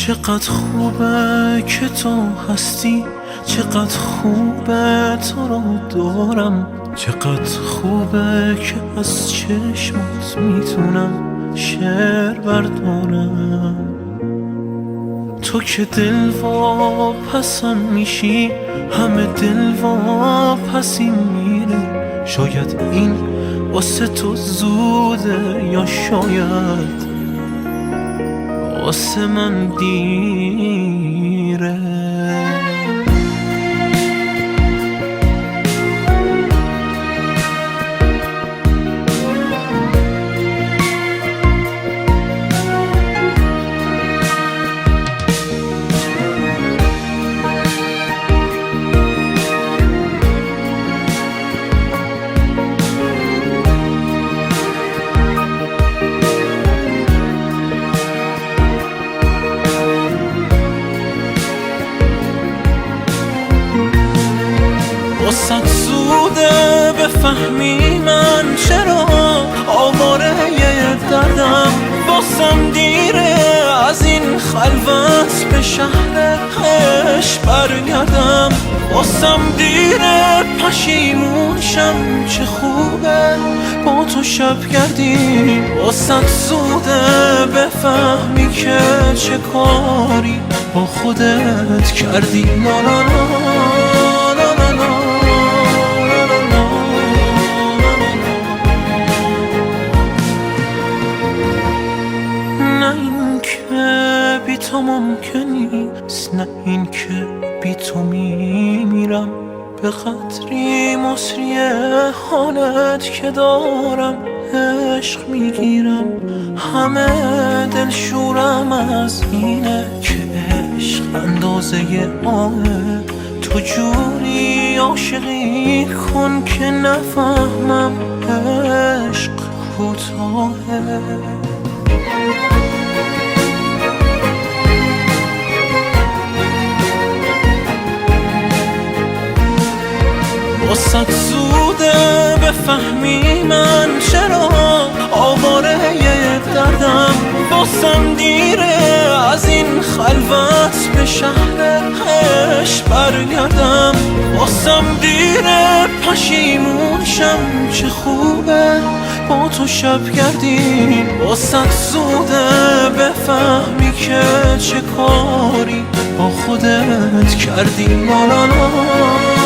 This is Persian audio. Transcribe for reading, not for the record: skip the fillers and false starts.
چقدر خوبه که تو هستی، چقدر خوبه تو رو دارم، چقدر خوبه که از چشمات میتونم شعر بردارم. تو که دل واپسم میشی، همه دل واپسی میره. شاید این واسه تو زوده یا شاید واسه من دیره. واسه زوده بفهمی من چرا آواره دردم، واسم دیره از این خلوت به شهر عشق برگردم، واسم دیره پشیمونشم چه خوبه با تو شب گردی. واسه زوده بفهمی که چه کاری با خودت کردی. لا لا لا. بی تو ممکن نیست، نه این که بی تو میمیرم. به قدری مصری حالت که دارم عشق میگیرم. همه دلشورم از اینه که عشق اندازه آهه. تو جوری عاشقی کن که نفهمم عشق کوتاهه. واسه زوده بفهمی من چرا آواره دردم، واسم دیره از این خلوت به شهر عشق برگردم، واسم دیره پشیمونشم چه خوبه با تو شب گردی. واسه زوده بفهمی که چه کاری با خودت کردی. لا لا لا.